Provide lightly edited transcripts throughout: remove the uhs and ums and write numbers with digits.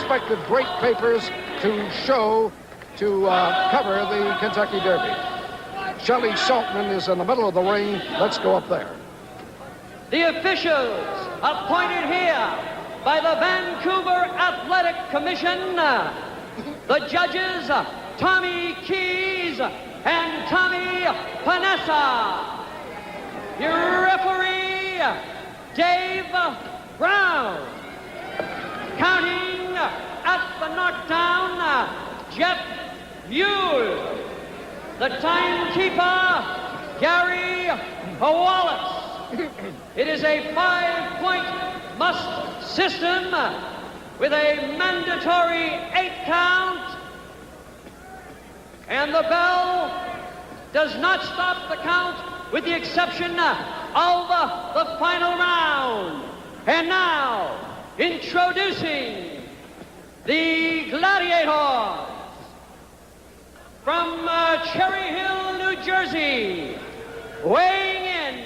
expected great papers to show, to cover the Kentucky Derby. Shelley Saltman is in the middle of the ring. Let's go up there. The officials appointed here by the Vancouver Athletic Commission, the judges Tommy Keys and Tommy Panessa. Your referee, Dave Brown. Counting at the knockdown, Jeff Mule. The timekeeper, Gary Wallace. It is a 5-point must system with a mandatory 8 count. And the bell does not stop the count with the exception of the final round. And now, introducing the Gladiators from Cherry Hill, New Jersey, weighing in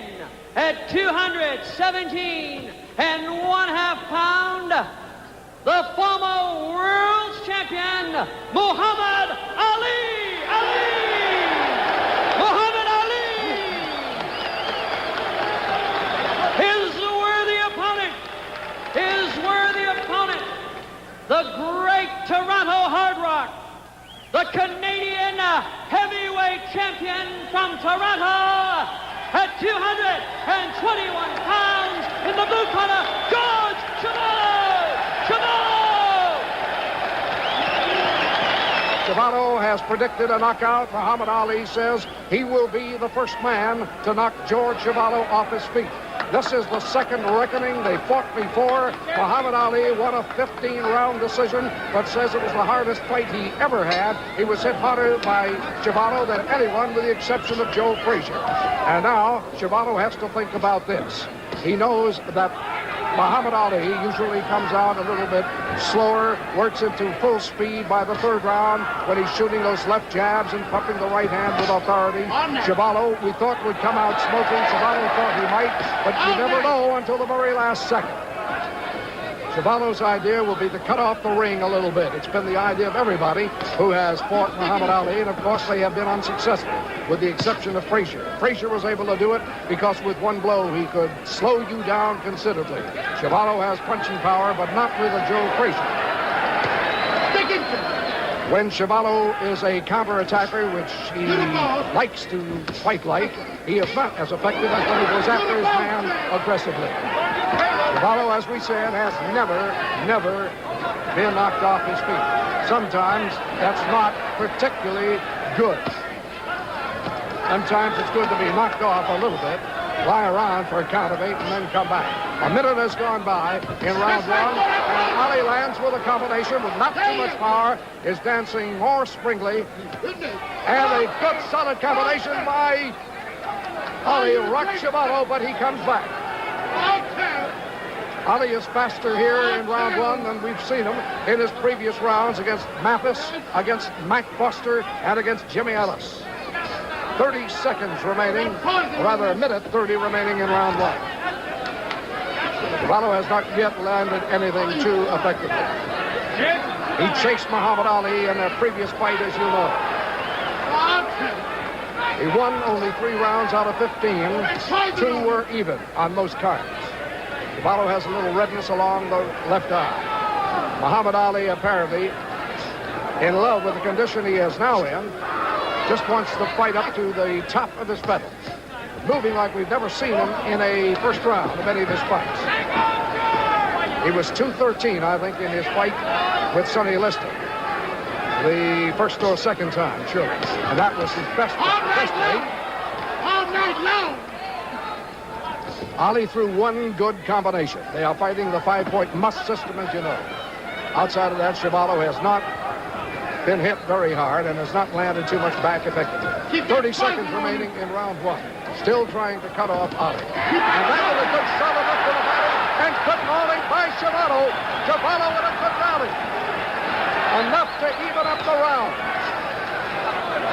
at 217 1/2 pounds, the former world champion, Muhammad Ali. Muhammad Ali! His worthy opponent, the great Toronto Hard Rock, the Canadian heavyweight champion from Toronto, at 221 pounds in the blue corner, Jeorge Chuvalo! Chuvalo has predicted a knockout. Muhammad Ali says he will be the first man to knock Jeorge Chuvalo off his feet. This is the second reckoning. They fought before. Muhammad Ali won a 15-round decision, but says it was the hardest fight he ever had. He was hit harder by Chuvalo than anyone with the exception of Joe Frazier. And now Chuvalo has to think about this. He knows that Muhammad Ali usually comes out a little bit slower, works into full speed by the third round when he's shooting those left jabs and pumping the right hand with authority. Chuvalo, we thought, would come out smoking. Chuvalo thought he might, but you never know until the very last second. Chuvalo's idea will be to cut off the ring a little bit. It's been the idea of everybody who has fought Muhammad Ali, and of course they have been unsuccessful, with the exception of Frazier. Frazier was able to do it because with one blow he could slow you down considerably. Chuvalo has punching power, but not with a Joe Frazier. When Chuvalo is a counter-attacker, which he likes to fight like, he is not as effective as when he goes after his man aggressively. Chuvalo, as we said, has never been knocked off his feet. Sometimes that's not particularly good. Sometimes it's good to be knocked off a little bit, lie around for a count of 8, and then come back. A minute has gone by in round 1, and Ali lands with a combination with not too much power, is dancing more springly, and a good solid combination by Ali rocks Chuvalo, but he comes back. Ali is faster here in round 1 than we've seen him in his previous rounds against Mathis, against Mac Foster, and against Jimmy Ellis. 30 seconds remaining, or rather a minute 30 remaining in round 1. Chuvalo has not yet landed anything too effectively. He chased Muhammad Ali in their previous fight, as you know. He won only 3 rounds out of 15. 2 were even on most cards. Chuvalo has a little redness along the left eye. Muhammad Ali, apparently in love with the condition he is now in, just wants to fight up to the top of his pedal, moving like we've never seen him in a first round of any of his fights. He was 213, I think, in his fight with Sonny Liston. The first or second time, surely. And that was his best weight. All night long. Ali threw one good combination. They are fighting the 5-point must system, as you know. Outside of that, Chuvalo has not been hit very hard and has not landed too much back effectively. 30 seconds remaining in round 1. Still trying to cut off Ali. And that was a good solid up to the bottom, and good rolling by Chuvalo. Chuvalo with a good rally. Enough to even up the round.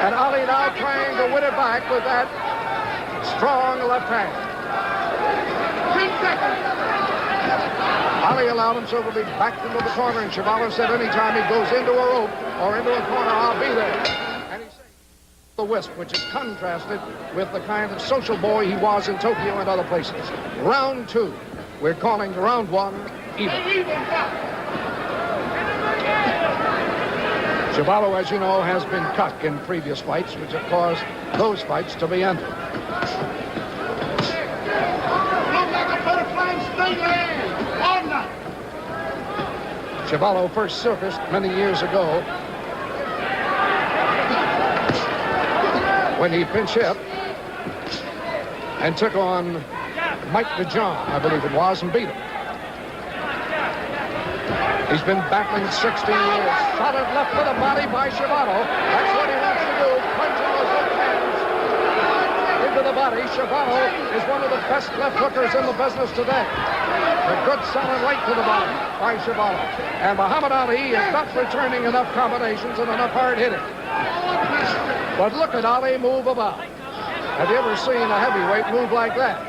And Ali now trying to win it back with that strong left hand. 10 seconds. Ali allowed himself to be backed into the corner, and Chuvalo said anytime he goes into a rope or into a corner, I'll be there. And he said the wisp, which is contrasted with the kind of social boy he was in Tokyo and other places. Round 2. We're calling round 1 even. Chuvalo, as you know, has been cut in previous fights, which have caused those fights to be ended. Chuvalo first surfaced many years ago when he pinch hit and took on Mike DeJohn, I believe it was, and beat him. He's been battling 16 years. Solid left to the body by Chuvalo. That's what he wants to do, punching those left hands into the body. Chuvalo is one of the best left hookers in the business today. A good solid right to the body by Chuvalo. And Muhammad Ali is not returning enough combinations and enough hard hitting. But look at Ali move about. Have you ever seen a heavyweight move like that?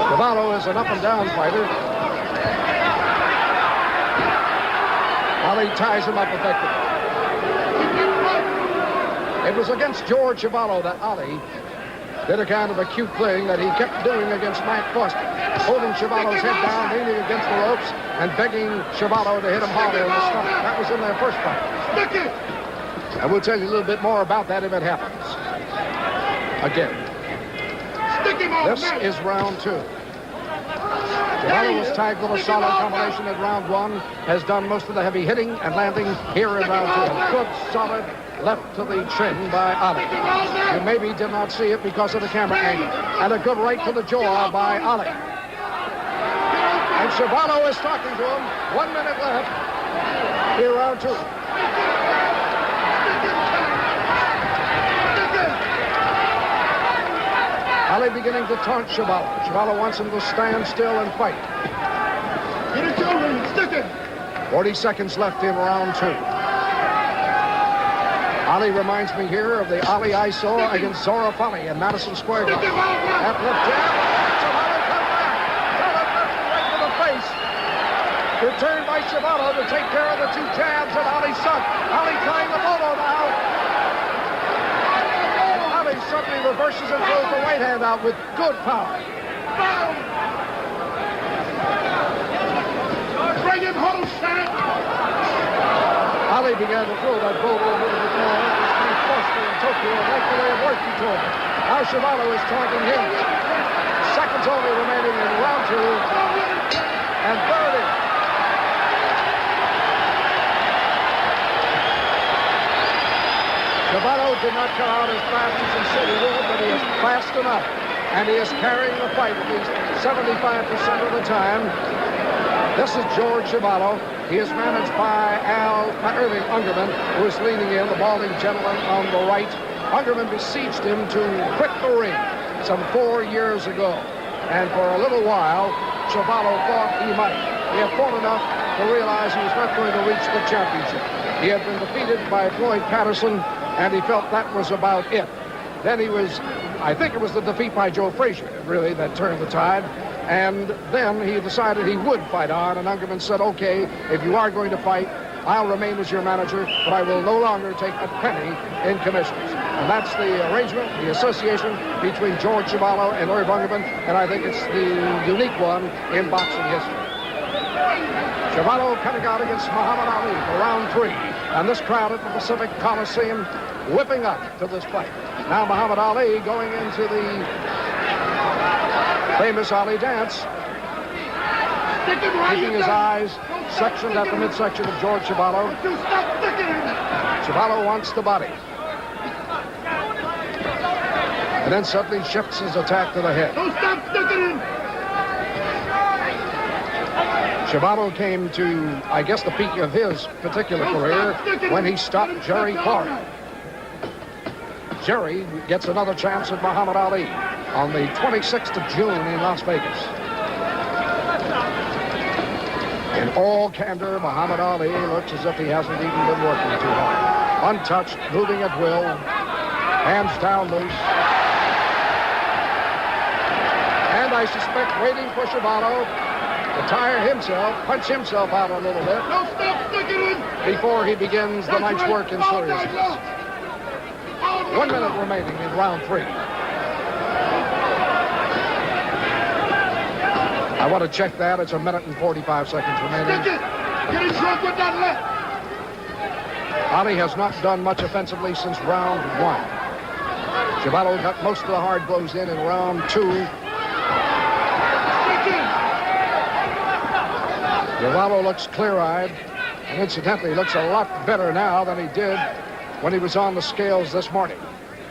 Chuvalo is an up-and-down fighter. Ali ties him up effectively. It was against Jeorge Chuvalo that Ali did a kind of a cute thing that he kept doing against Matt Foster, holding Chuvalo's head down, leaning against the ropes, and begging Chuvalo to hit him harder in the stomach. That was in their first fight. And we'll tell you a little bit more about that if it happens. Again. This is round 2. Chuvalo was tagged with a solid combination at round 1, has done most of the heavy hitting and landing here in round 2. A good, solid left to the chin by Ali. You maybe did not see it because of the camera angle. And a good right to the jaw by Ali. And Chuvalo is talking to him. 1 minute left here, round 2. Ali beginning to taunt Chuvalo. Chuvalo wants him to stand still and fight. 40 seconds left in round 2. Ali reminds me here of the Ali I saw against Zora Fali in Madison Square Garden. That left jab. Chuvalo come back. Solid left right to the face. Returned by Chuvalo to take care of the 2 jabs that Ali sunk. Ali trying the bolo now. Suddenly reverses and throws the right hand out with good power. Bring him home, son. Ali began to throw that bolo a little bit more. He forced it in Tokyo and liked the way it worked, he told me. Now Chuvalo is taunting him. Seconds only remaining in round 2. And there it is. Chuvalo did not come out as fast as he said he would, but he is fast enough. And he is carrying the fight at least 75% of the time. This is Jeorge Chuvalo. He is managed by Irving Ungerman, who is leaning in, the balding gentleman on the right. Ungerman besieged him to quit the ring some 4 years ago. And for a little while, Chuvalo thought he might. He had fought enough to realize he was not going to reach the championship. He had been defeated by Floyd Patterson, and he felt that was about it. Then he was, I think it was the defeat by Joe Frazier, really, that turned the tide. And then he decided he would fight on, and Ungerman said, okay, if you are going to fight, I'll remain as your manager, but I will no longer take a penny in commissions. And that's the arrangement, the association between Jeorge Chuvalo and Irv Ungerman, and I think it's the unique one in boxing history. Chuvalo coming out against Muhammad Ali for round 3. And this crowd at the Pacific Coliseum whipping up to this fight. Now Muhammad Ali going into the famous Ali dance. Keeping his eyes sectioned at the midsection of Jeorge Chuvalo. Chuvalo wants the body. And then suddenly shifts his attack to the head. Don't stop sticking him. Chuvalo came to, I guess, the peak of his particular career when he stopped Jerry Clark. Jerry gets another chance at Muhammad Ali on the 26th of June in Las Vegas. In all candor, Muhammad Ali looks as if he hasn't even been working too hard. Untouched, moving at will. Hands down loose. And I suspect waiting for Chuvalo to tire himself, punch himself out a little bit. No, stop sticking in. Before he begins the night's work in seriousness. 1 minute remaining in round 3. I want to check that. It's 1 minute and 45 seconds remaining. Stick it. Get him drunk with that left. Ali has not done much offensively since round 1. Chuvalo got most of the hard blows in round 2. Chuvalo looks clear-eyed, and incidentally looks a lot better now than he did when he was on the scales this morning.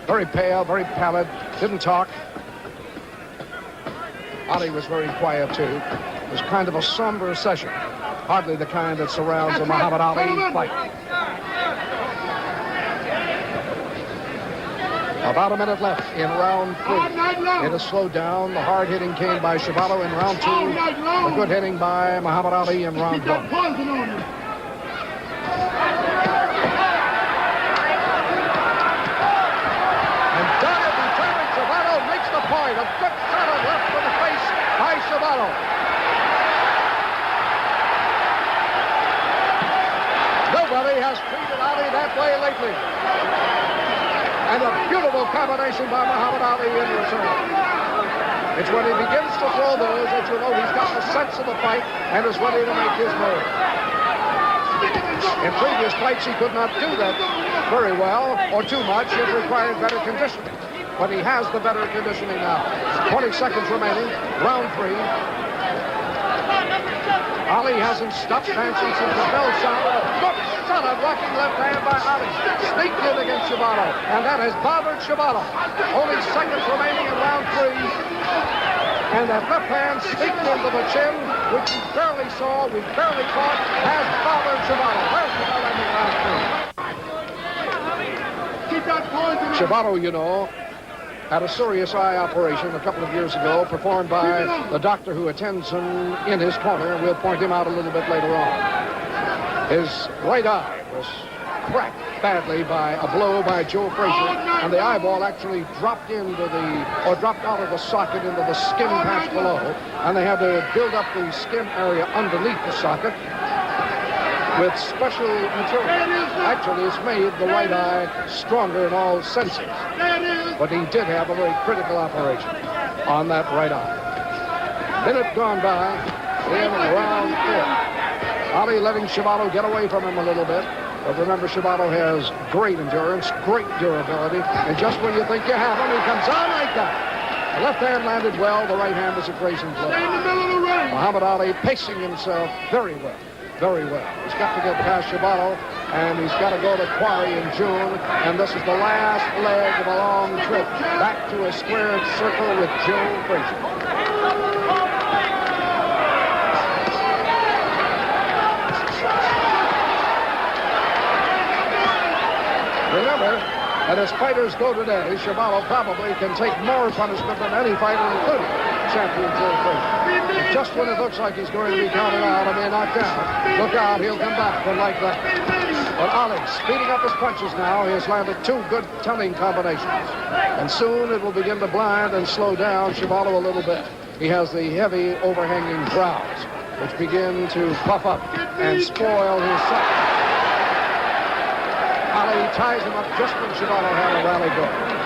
Very pale, very pallid, didn't talk. Ali was very quiet, too. It was kind of a somber session. Hardly the kind that surrounds a Muhammad Ali fight. About a minute left in round 3. It has slowed down. The hard hitting came by Chuvalo in round 2. The good hitting by Muhammad Ali in round 1. And done it. Determined. Chuvalo makes the point. A good shot of left to the face by Chuvalo. Nobody has treated Ali that way lately. And a beautiful combination by Muhammad Ali in return. It's when he begins to throw those that you know he's got the sense of the fight and is ready to make his move. In previous fights, he could not do that very well or too much. It required better conditioning. But he has the better conditioning now. 20 seconds remaining, round 3. Ali hasn't stopped dancing since the bell sounded. A good shot of rocking left hand by Ali. Sneaked in against Chuvalo, and that has bothered Chuvalo. Only seconds remaining in round 3. And that left hand sneaked into the chin, which we barely saw, we barely caught, has bothered Chuvalo. There's the bell ending round 3. Keep that point. Chuvalo, you know, had a serious eye operation a couple of years ago performed by the doctor who attends him in his corner, and we'll point him out a little bit later on. His right eye was cracked badly by a blow by Joe Frazier, and the eyeball actually dropped dropped out of the socket into the skin patch below, and they had to build up the skin area underneath the socket with special material. Actually, it's made the right eye stronger in all senses. But he did have a very critical operation on that right eye. Minute gone by in round 4. Ali letting Chuvalo get away from him a little bit. But remember, Chuvalo has great endurance, great durability. And just when you think you have him, he comes on like that. The left hand landed well. The right hand was a grazing blow. Muhammad Ali pacing himself very well. Very well. He's got to get past Chuvalo, and he's got to go to Quarry in June, and this is the last leg of a long trip back to a squared circle with Joe Frazier. Remember that as fighters go today, Chuvalo probably can take more punishment than any fighter, including champion Joe Frazier. Just when it looks like he's going to be counted out and then knocked down, look out, he'll come back and like that. But Ali, speeding up his punches now, he has landed 2 good telling combinations. And soon it will begin to blind and slow down Chuvalo a little bit. He has the heavy overhanging brows, which begin to puff up and spoil his sight. Ali ties him up just when Chuvalo had a rally going.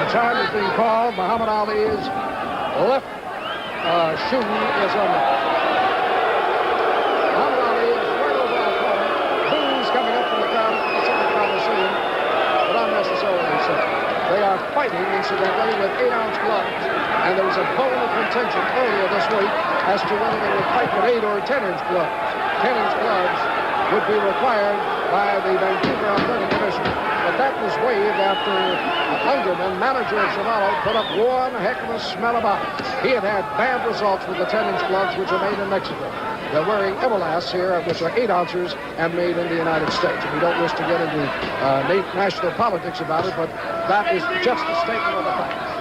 The time is being called. Muhammad Ali's left shoe is on. Muhammad Ali is right over the corner. Boos coming up from the crowd. The second Coliseum, but unnecessarily so. They are fighting, incidentally, with 8-ounce gloves. And there was a bone of contention earlier this week as to whether they would fight with 8 or 10-inch gloves. 10-inch gloves would be required by the Vancouver Athletic Commission. But that was waived after Ungerman, manager of Chuvalo, put up one heck of a smell about it. He had had bad results with the 10-inch gloves, which are made in Mexico. They're wearing Everlasts here, which are 8-ouncers and made in the United States. And we don't wish to get into national politics about it, but that is just a statement of the facts.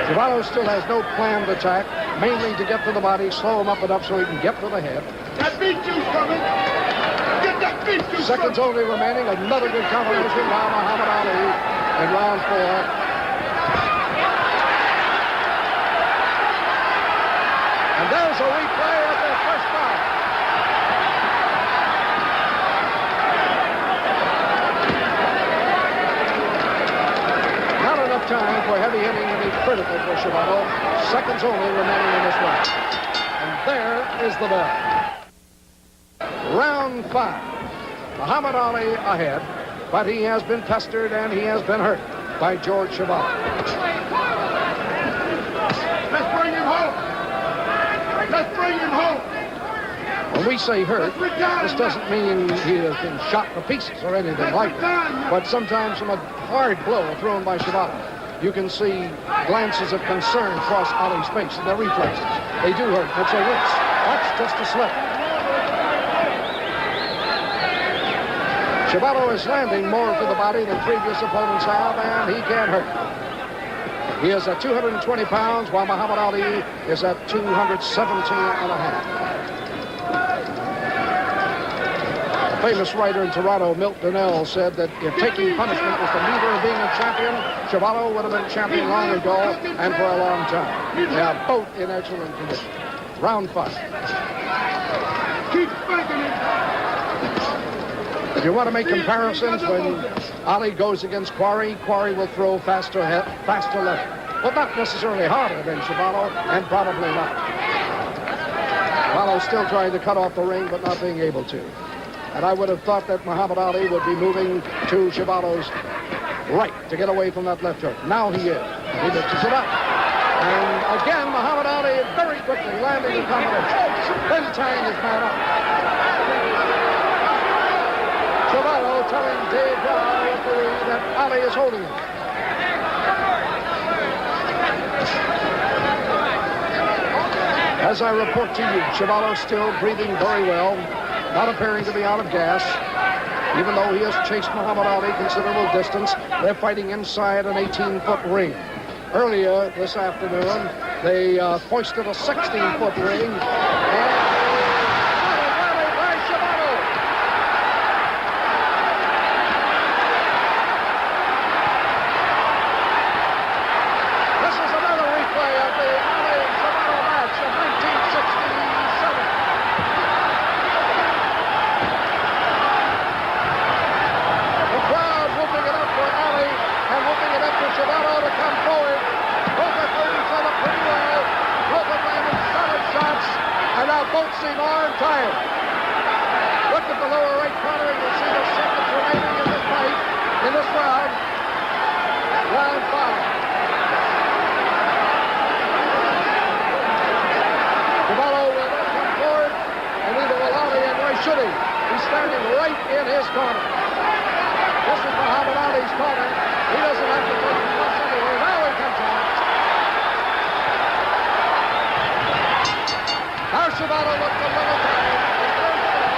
Chuvalo still has no planned attack, mainly to get to the body, slow him up enough so he can get to the head. That beef juice coming. Get that beef juice. Seconds only remaining. Another good combination by Muhammad Ali in round 4. And there's a replay of their first bout. Not enough time for heavy hitting to be critical for Chuvalo. Seconds only remaining in this round. And there is the bell. Round 5. Muhammad Ali ahead, but he has been pestered and he has been hurt by Jeorge Chuvalo. Let's bring him home. Let's bring him home. When we say hurt, this doesn't mean he has been shot to pieces or anything like that. But sometimes from a hard blow thrown by Chuvalo, you can see glances of concern cross Ali's face and their reflexes. They do hurt. That's a wince. That's just a slip. Chuvalo is landing more to the body than previous opponents have, and he can't hurt. He is at 220 pounds, while Muhammad Ali is at 217 and a half. A famous writer in Toronto, Milt Donnell, said that if taking punishment was the meter of being a champion, Chuvalo would have been champion long ago and for a long time. They are both in excellent condition. Round 5. Keep spanking him. If you want to make comparisons, when Ali goes against Quarry, Quarry will throw faster left, but not necessarily harder than Chuvalo, and probably not. Chuvalo's still trying to cut off the ring, but not being able to. And I would have thought that Muhammad Ali would be moving to Chuvalo's right to get away from that left hook. Now he is. He mixes it up. And again, Muhammad Ali very quickly landing the combination. Then tying his man up. Chuvalo telling Dave Brown that Ali is holding him. As I report to you, Chuvalo still breathing very well, not appearing to be out of gas. Even though he has chased Muhammad Ali considerable distance, they're fighting inside an 18-foot ring. Earlier this afternoon, they hoisted a 16-foot ring. He's standing right in his corner. This is Muhammad Ali's corner. He doesn't have to take the bus anywhere. Now he comes out. Now Chuvalo looks a little tired.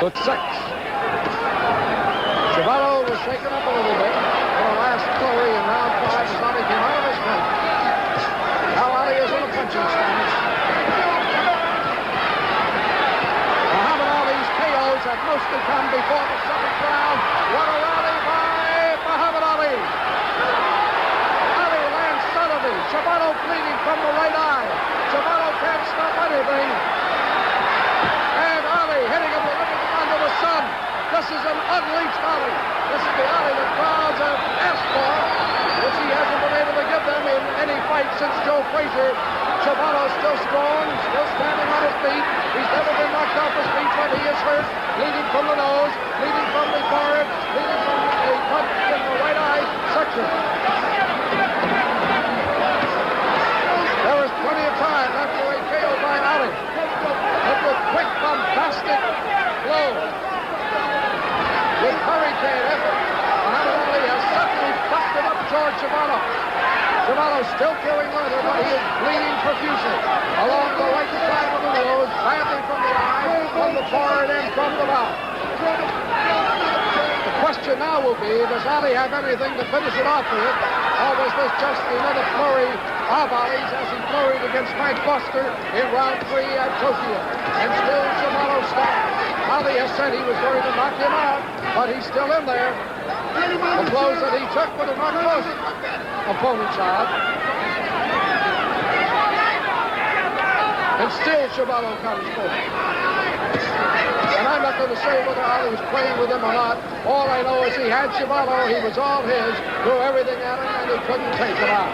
With 6. Chuvalo was shaken up a little bit for the last flurry in round 5 as Ali came out of his corner. Now Ali is in a punching stance. That mostly come before the 7th round. What a rally by Muhammad Ali. Ali lands suddenly. Chuvalo bleeding from the right eye. Chuvalo can't stop anything. And Ali hitting him under the sun. This is an unleashed Ali. This is the Ali that crowds have asked for, which he hasn't been able to give them in any fight since Joe Frazier. Chuvalo still strong, still standing on his feet. He's never been knocked off his feet when he is hurt. Bleeding from the nose, bleeding from the forehead, bleeding from a punch in the right eye section. There is plenty of time left for a KO by Ali. But with quick, bombastic blows, with hurricane effort, Muhammad Ali has suddenly busted up Jeorge Chuvalo. Chuvalo still carrying leather, but he is bleeding profusely along the right side of the nose, badly from the eye, from the forehead, and from the mouth. The question now will be, does Ali have anything to finish it off with, or was this just another flurry of Ali's as he flurried against Mike Buster in round 3 at Tokyo. And still Chuvalo stands. Ali has said he was going to knock him out, but he's still in there. The blows that he took would have knocked most opponents out. And still Chuvalo comes forward. And I'm not going to say whether Ali was playing with him or not. All I know is he had Chuvalo. He was all his. Threw everything at him, and he couldn't take it out.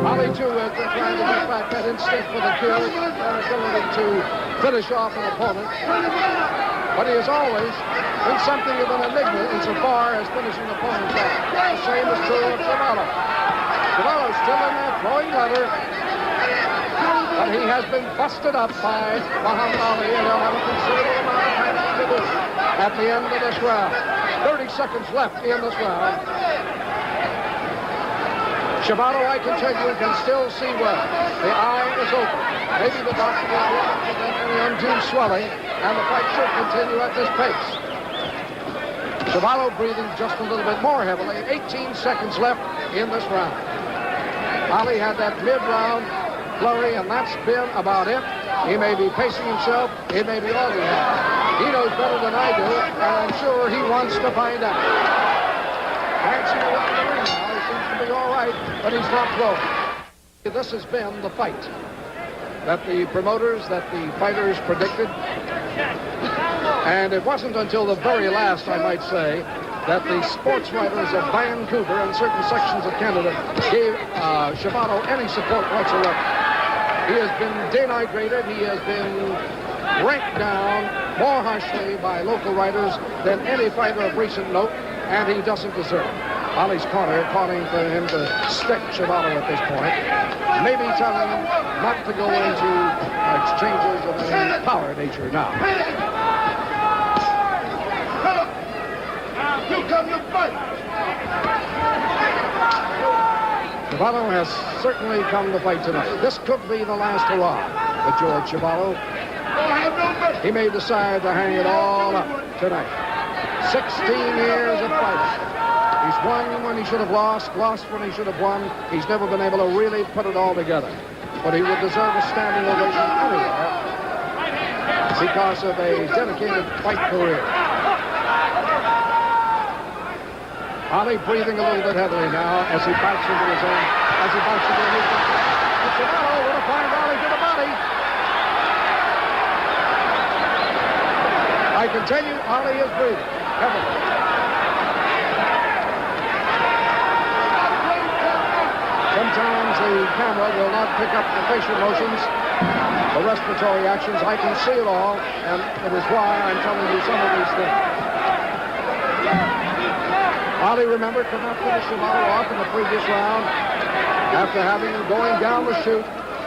Ali, too, has been trying to get back that instinct for the kill, that ability to finish off an opponent. But he has always been something of an enigma insofar as finishing opponents off. The same is true of Chuvalo. Chuvalo's still in there throwing leather. But he has been busted up by Muhammad Ali, and he'll have a considerable amount of time to do at the end of this round. 30 seconds left in this round. Chuvalo, I can tell you, can still see well. The eye is open. Maybe the doctor will not prevent any undue swelling, and the fight should continue at this pace. Chuvalo breathing just a little bit more heavily. 18 seconds left in this round. Ali had that mid-round flurry, and that's been about it. He may be pacing himself. It may be all he has. He knows better than I do, and I'm sure he wants to find out. Dancing around the ring now. He seems to be all right, but he's not throwing. This has been the fight that the promoters, that the fighters predicted. And it wasn't until the very last, I might say, that the sports writers of Vancouver and certain sections of Canada gave Chuvalo any support whatsoever. He has been denigrated. He has been ranked down more harshly by local writers than any fighter of recent note, and he doesn't deserve it. Ali's corner calling for him to stick Chuvalo at this point, maybe telling him not to go into exchanges of any power nature now. You come to fight. Chuvalo has certainly come to fight tonight. This could be the last hurrah with George Chuvalo. He may decide to hang it all up tonight. 16 years of fighting. He's won when he should have lost when he should have won. He's never been able to really put it all together. But he would deserve a standing ovation anywhere because of a dedicated fight career. Ali breathing a little bit heavily now as he backs into his own, as he backs into his own. Chuvalo would have find Ali to the body. I continue, Ali is breathing heavily. Sometimes the camera will not pick up the facial motions, the respiratory actions. I can see it all, and it is why I'm telling you some of these things. Ali, remember, could not finish Chuvalo off in the previous round after having him going down the chute,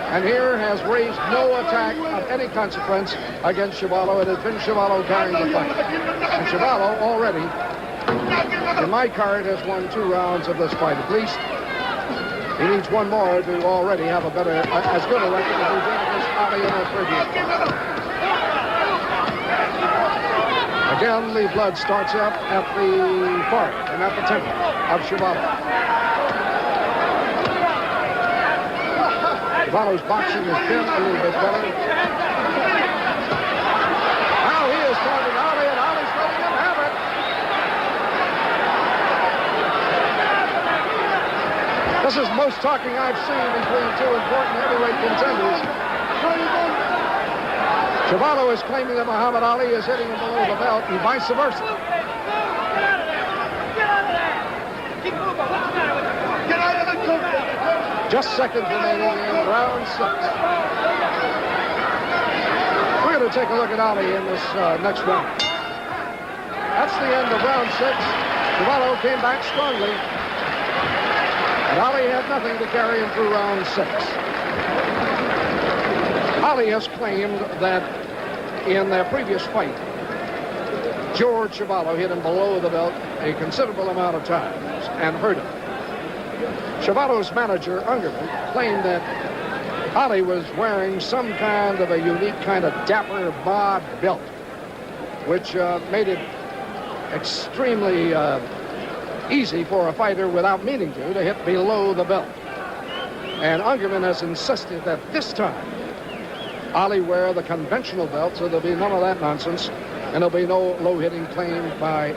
and here has raised no attack of any consequence against Chuvalo. It has been Chuvalo carrying the fight. And Chuvalo already, in my card, has won 2 rounds of this fight at least. He needs one more to already have a better, as good a record as he did against Ali in the previous fight. Again, the blood starts up at the forehead and at the temple of Chuvalo. Chuvalo's boxing has been a little bit better. Now he is targeting Ali, and Ali's letting him have it. This is most talking I've seen between 2 important heavyweight contenders. Chuvalo is claiming that Muhammad Ali is hitting him below the belt, and vice versa. Get out of the court. Just seconds remaining in round 6. We're going to take a look at Ali in this next round. That's the end of round 6. Chuvalo came back strongly, and Ali had nothing to carry him through round 6. Ali has claimed that in their previous fight, George Chuvalo hit him below the belt a considerable amount of times and hurt him. Chuvalo's manager, Ungerman, claimed that Ali was wearing some kind of a unique kind of dapper bod belt, which made it extremely easy for a fighter without meaning to hit below the belt. And Ungerman has insisted that this time Ali wear the conventional belt, so there'll be none of that nonsense, and there'll be no low-hitting claim by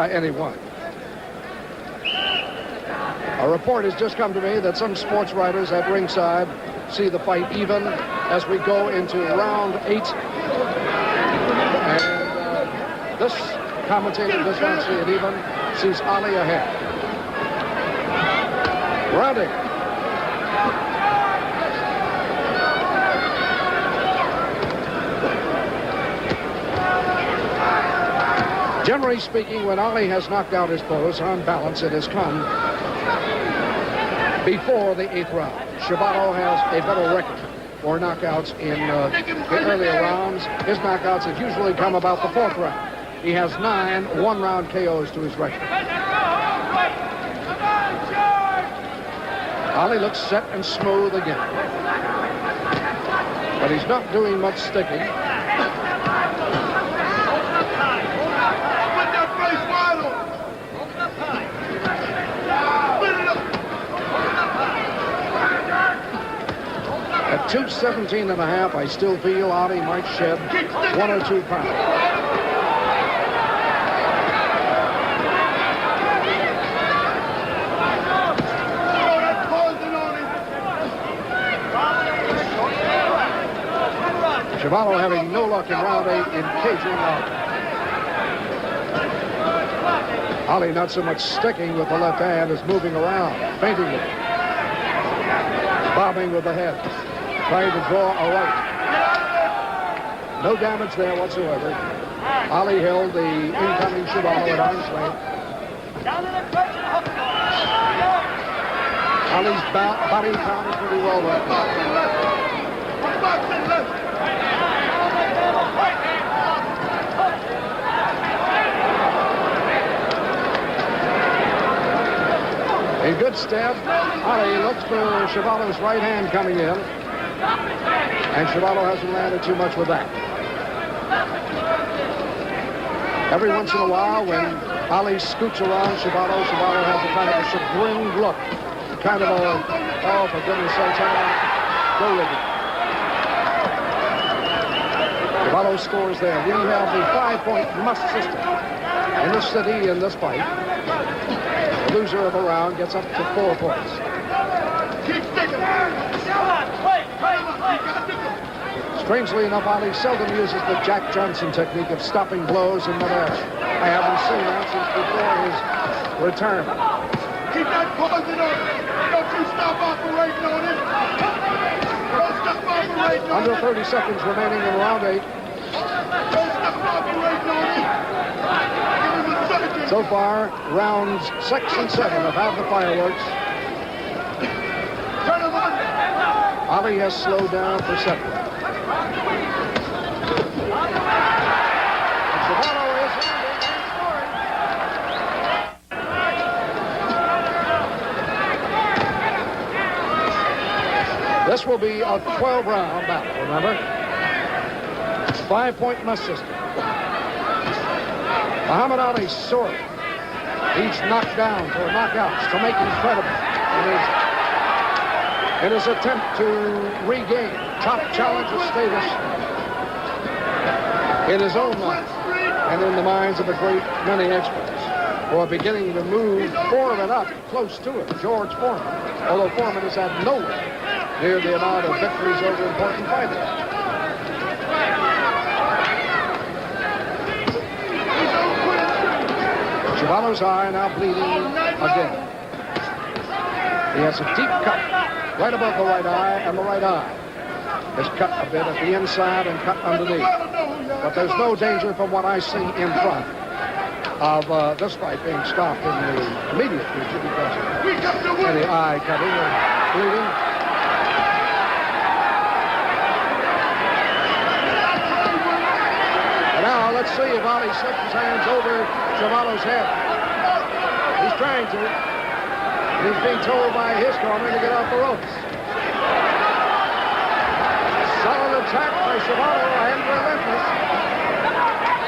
anyone. A report has just come to me that some sports writers at ringside see the fight even as we go into round 8. And this commentator does not see it even, sees Ali ahead. Round 8. Generally speaking, when Ali has knocked out his foes on balance, it has come before the 8th round. Chuvalo has a better record for knockouts in the earlier rounds. His knockouts have usually come about the 4th round. He has 9 one-round KOs to his record. Ali looks set and smooth again. But he's not doing much sticking. At 217 and a half, I still feel Ali might shed 1 or 2 pounds. Chuvalo having no luck in round 8 in caging Ali. Ali not so much sticking with the left hand as moving around, feinting it, bobbing with the head, trying to draw a right. No damage there whatsoever. Ali held the incoming Chuvalo at arm's length. Ali's body count is pretty well right now. A good step. Ali looks for Chuvalo's right hand coming in. And Chuvalo hasn't landed too much with that. Every once in a while, when Ali scoots around Chuvalo, Chuvalo has a kind of a chagrined look. Kind of a, oh, for goodness sakes, go with it. Chuvalo scores there. We have the 5-point must system in this city in this fight. The loser of a round gets up to 4 points. Keep sticking. Strangely enough, Ali seldom uses the Jack Johnson technique of stopping blows in midair. I haven't seen that since before his retirement. Keep that pausing on it. Don't you stop operating on it. Don't stop operating on it. Under 30 seconds remaining in round 8. Don't stop operating on it. So far, rounds 6 and 7 have had the fireworks. Ali has slowed down for 7. Chuvalo is landing and scoring. This will be a 12-round battle, remember? 5-point must system. Muhammad Ali's sword, each knocked down for knockouts to make him credible in his attempt to regain top challenger status in his own mind and in the minds of a great many experts who are beginning to move Foreman up close to it, Jeorge Foreman, although Foreman has had nowhere near the amount of victories over important fighters. Chuvalo's eye now bleeding again. He has a deep cut right above the right eye, and the right eye is cut a bit at the inside and cut underneath. But there's no danger from what I see in front of this fight being stopped in the immediate future because of any eye cutting or bleeding. And now let's see if Ali slips his hands over Chuvalo's head. He's trying to. He's being told by his corner to get off the ropes. Solid attack by Chuvalo and relentless.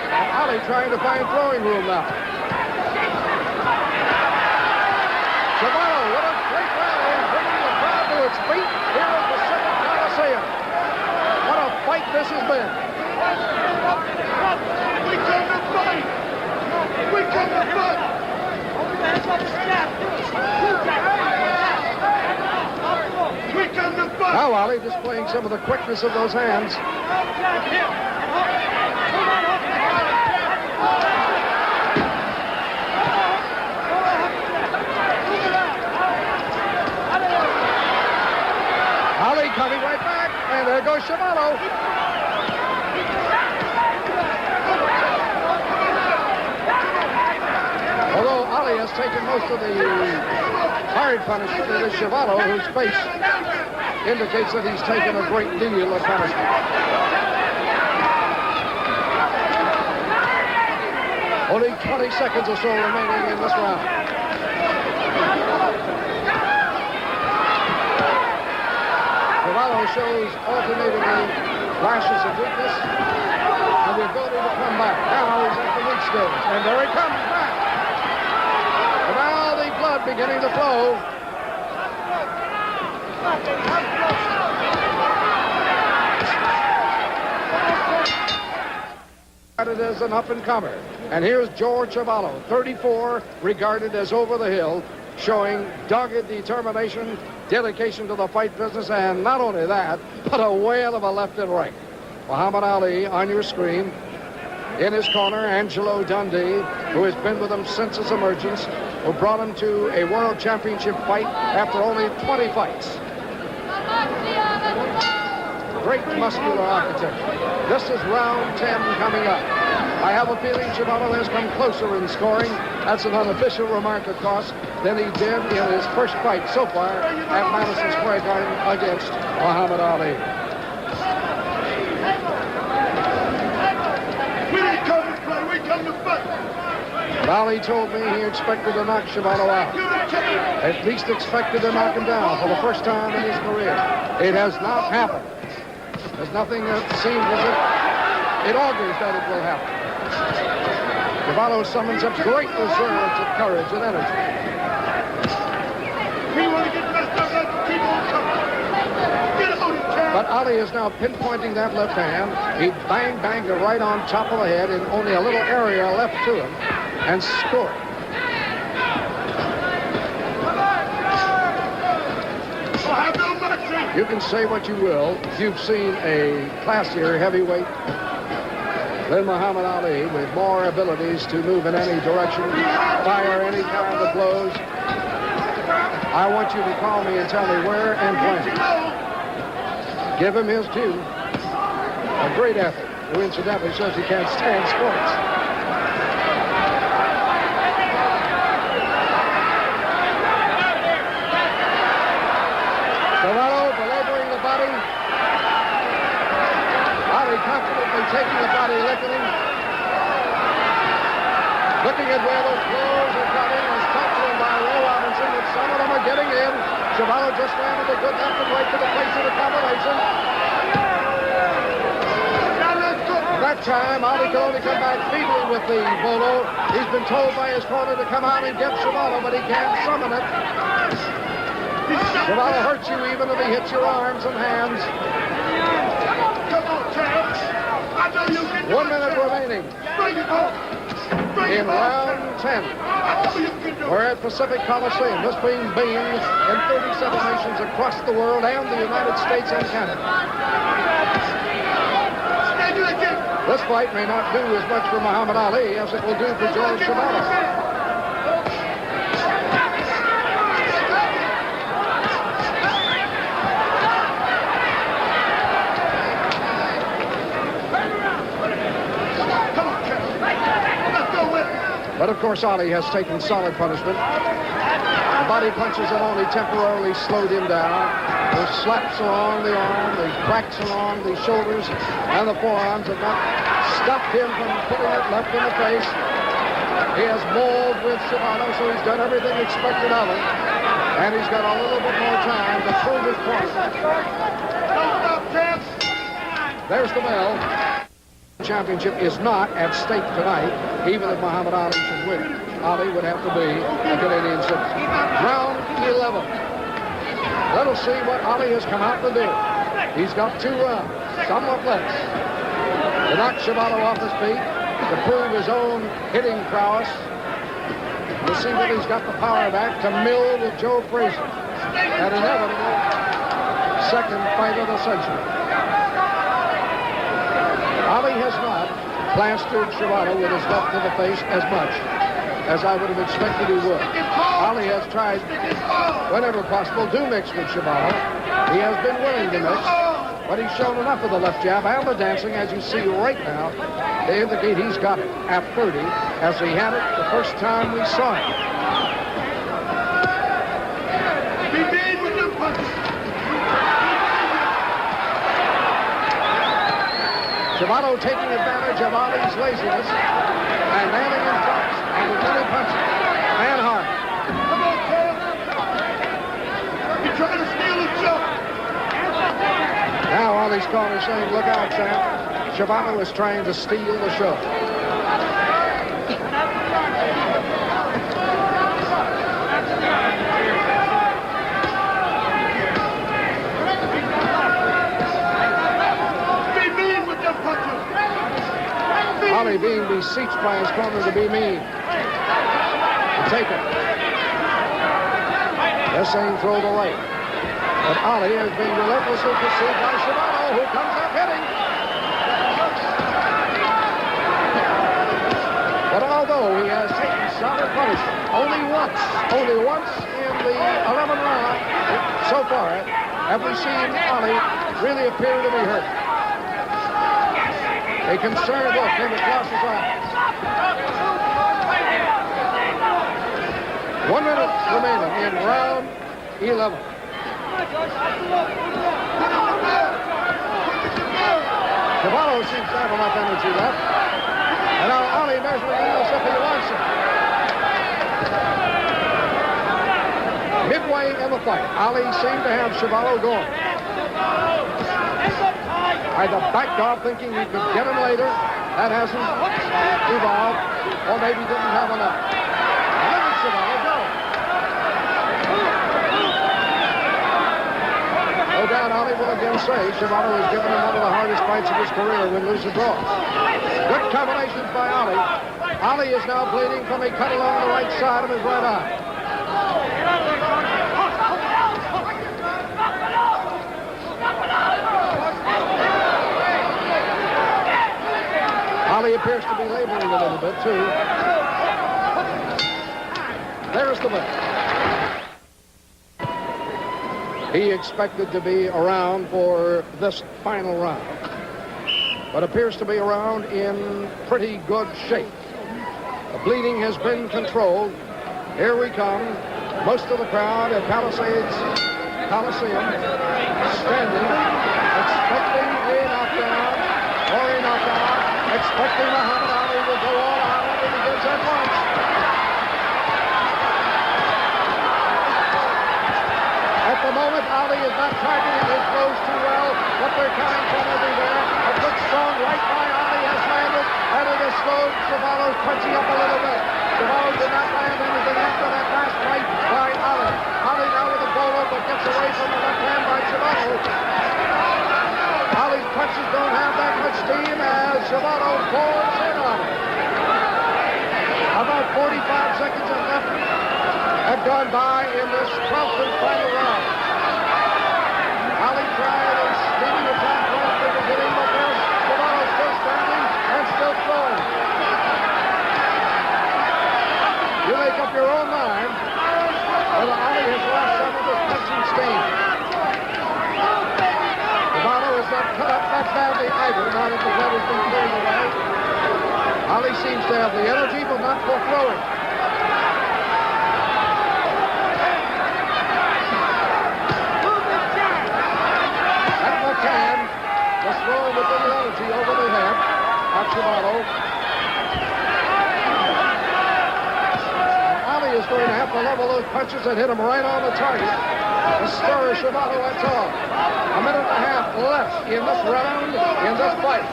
And Ali trying to find throwing room now. Chuvalo with a great rally, bringing the crowd to its feet here at the Pacific Coliseum. What a fight this has been. We come to fight. We come to fight. We come to fight. Now, Ali displaying some of the quickness of those hands. Ali coming right back, and there goes Chuvalo. Although Ali has taken most of the hard punishment, it is Chuvalo whose face indicates that he's taken a great deal of punishment. Only 20 seconds or so remaining in this round. Chuvalo shows alternatingly flashes of weakness and the ability to come back. Now he's at the weak stage, and there he comes back. And now the blood beginning to flow. Regarded as an up-and-comer. And here's Jeorge Chuvalo, 34, regarded as over the hill, showing dogged determination, dedication to the fight business, and not only that, but a whale of a left and right. Muhammad Ali on your screen. In his corner, Angelo Dundee, who has been with him since his emergence, who brought him to a world championship fight after only 20 fights. Great muscular architecture. This is round 10 coming up. I have a feeling Chuvalo has come closer in scoring. That's an unofficial remark, of course, than he did in his first fight so far at Madison Square Garden against Muhammad Ali. We didn't come to play, we come to fight. Ali told me he expected to knock Chuvalo out. At least expected to knock him down for the first time in his career. It has not happened. There's nothing that seems as if it augurs that it will happen. Chuvalo summons up great reserves of courage and energy. We want to get messed up, let's keep on coming. Get out of town. But Ali is now pinpointing that left hand. He banged it right on top of the head in only a little area left to him and scored. I'll have no mercy. You can say what you will. You've seen a classier heavyweight than Muhammad Ali with more abilities to move in any direction, fire any kind of blows. I want you to call me and tell me where and when. Give him his due. A great athlete who incidentally says he can't stand sports. Chuvalo belaboring the body. Ali confidently taking the body, licking. Looking at where those blows are coming, is talked to him by Ray Robinson, that some of them are getting in. Chuvalo just landed a good left and right to the place of the combination. At that time, Ali could only come back feebly with the bolo. He's been told by his corner to come out and get Chuvalo, but he can't summon it. Chuvalo hurts you even if he hits your arms and hands. Come on, champ. I know you can do 1 minute remaining Bring it home. Bring in it home. round 10. I know you can do We're at Pacific Coliseum. This being beamed in 37 nations across the world and the United States and Canada. Stand you again. This fight may not do as much for Muhammad Ali as it will do for Jeorge Chuvalo. But of course, Ali has taken solid punishment. The body punches have only temporarily slowed him down. The slaps along the arm, the cracks along the shoulders and the forearms have not stopped him from putting it left in the face. He has mauled with Chuvalo, so he's done everything expected of him. And he's got a little bit more time to prove his point. Don't stop, champ. There's the bell. The championship is not at stake tonight, even if Muhammad Ali should win. Ali would have to be a Canadian citizen. Round 11. Let us see what Ali has come out to do. He's got 2 rounds, somewhat less, to knock Chuvalo off his feet, to prove his own hitting prowess, to see that he's got the power back to mill with Joe Frazier. That inevitable second fight of the century. Ali has not plastered Chuvalo with his left to the face as much as I would have expected he would. Ali has tried, whenever possible, to mix with Chuvalo. He has been willing to mix, but he's shown enough of the left jab and the dancing, as you see right now, to indicate he's got it at 30, as he had it the first time we saw him. Chuvalo taking advantage of Ali's laziness and nailing him twice. And with many punches. And hard. Come on, Cole. You're trying to steal his shot. Now Ali's corner saying, look out, Sam. Chuvalo is trying to steal the show. Ali being beseeched by his corner to be mean. To take it. They're saying throw the right. But Ali is being relentlessly pursued by Chuvalo, who comes up hitting. But although he has taken solid punishment, only once in the 11 round so far have we seen Ali really appear to be hurt. A concerned look came across his eyes. 1 minute remaining in round 11. Chuvalo seems to have enough energy left. And now Ali measuring him as if he wants it. Midway in the fight, Ali seemed to have Chuvalo going. Either backed off thinking he could get him later. That hasn't evolved. Or maybe didn't have enough. Look at Chuvalo go. No doubt Ali will again say Chuvalo has given him one of the hardest fights of his career, win, lose, or draw. Good combinations by Ali. Ali is now bleeding from a cut along the right side of his right eye. Ali appears to be laboring a little bit, too. There's the win. He expected to be around for this final round, but appears to be around in pretty good shape. The bleeding has been controlled. Here we come. Most of the crowd at Palisades Coliseum standing, expecting a knockdown or a knockout. Expecting Muhammad Ali will go all out and it begins at once. At the moment, Ali is not targeting his blows too well, but they're coming from everywhere. A good strong right by Ali has landed, and it has slowed Chuvalo's punching up a little bit. Chuvalo did not land anything after that last right by Ali. Ali now with a bolo, but gets away from the left hand by Chuvalo. Ali's punches don't have that much steam as Chuvalo pulls in on him. About 45 seconds have gone by in this 12th and final round. Ali tried a speeding attack right at the beginning, but there's Chuvalo still standing and still throwing. You make up your own mind whether Ali has lost some of his punching steam. Chuvalo is not cut up that badly either, now that the blood has been cleared away. Ali seems to have the energy, but not for throwing. And McCann just throwing with the energy over the head of Chuvalo. Ali is going to have to level those punches and hit him right on the target. The stir Chuvalo at all. A minute and a half left in this round, in this fight.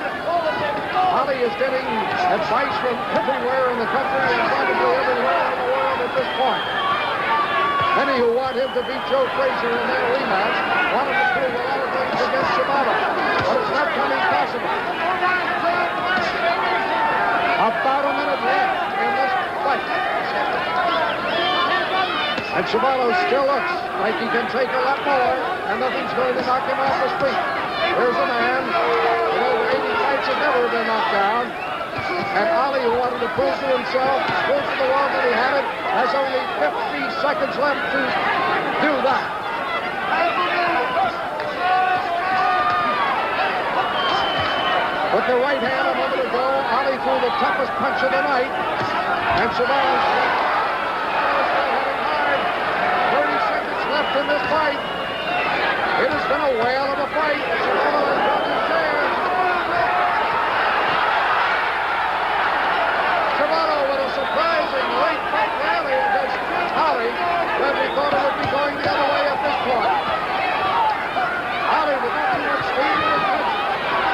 Ali is getting advice from everywhere in the country and probably everywhere in the world at this point. Many who want him to beat Joe Frazier in their rematch want him to prove a lot of things against Chuvalo, but it's not coming possible. About a minute left in this fight. And Chuvalo still looks like he can take a lot more, and nothing's going to knock him off his feet. There's a man with over 80 fights has never been knocked down. And Ali, who wanted to prove to himself, prove to the world that he had it, has only 50 seconds left to do that. With the right hand a moment ago, Ali threw the toughest punch of the night. And Chuvalo's still hitting hard. 30 seconds left in this fight. It has been a whale of a fight. Chuvalo has got his chance. Chuvalo with a surprising late fight rally against Ali when we thought it would be going the other way at this point. Ali with not too much speed in his punch,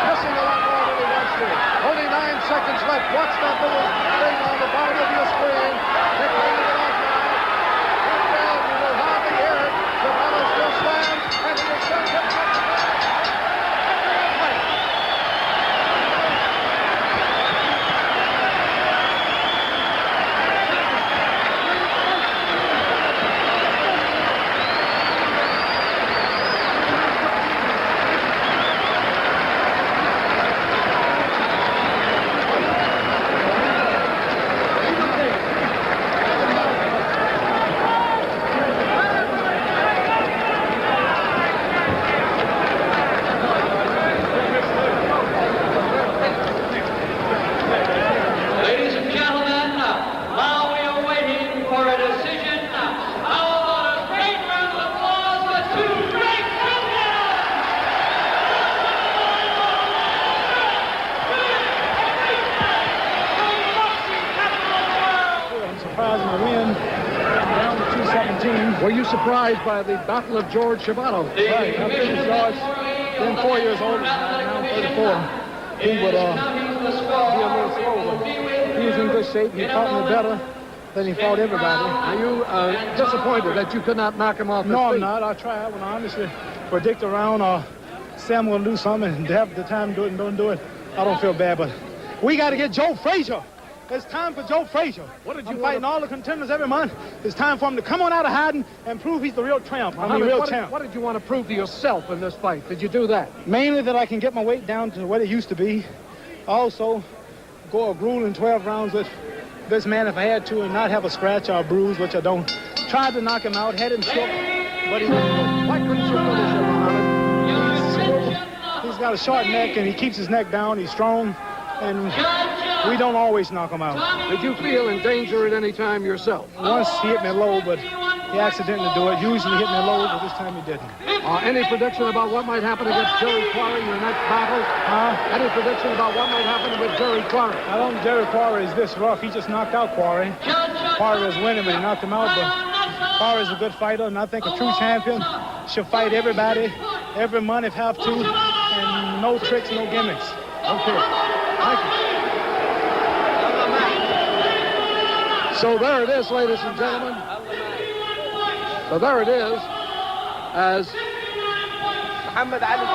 missing a lot more than he wants to. Only 9 seconds left. Watch that little thing on the bottom of your screen. They're playing it off now. Well, you will hardly hear it. Chuvalo still stands, and he is still hit. Were you surprised by the battle of George Chuvalo? Right. I think Jeorge, being 4 years older, now 34, he would be a little slow, but he was in good shape. He fought me better than he fought everybody. Are you disappointed that you could not knock him off his No, feet? I'm not. I tried. When I honestly predict around or Sam will do something and have the time to do it and don't do it, I don't feel bad, but we got to get Joe Frazier. It's time for Joe Frazier. What did you I'm fighting all the contenders every month. It's time for him to come on out of hiding and prove he's the real champ. What did you want to prove to yourself in this fight? Did you do that? Mainly that I can get my weight down to what it used to be. Also, go a grueling 12 rounds with this man if I had to and not have a scratch or a bruise, which I don't. Tried to knock him out, had him shook, but he didn't. Why couldn't you finish him, Muhammad? He's got a short neck and he keeps his neck down. He's strong, and we don't always knock him out. Did you feel in danger at any time yourself? Once he hit me low, but he accidentally do it. Usually he hit me low, but this time he didn't. Any prediction about what might happen against Jerry Quarry in your next battle? Any prediction about what might happen with Jerry Quarry? I don't think Jerry Quarry is this rough. He just knocked out Quarry. Quarry was winning, but he knocked him out. But Quarry is a good fighter, and I think a true champion should fight everybody, every month if have to, and no tricks, no gimmicks. Okay. Thank you. So there it is, ladies and gentlemen. So there it is, as Muhammet Ali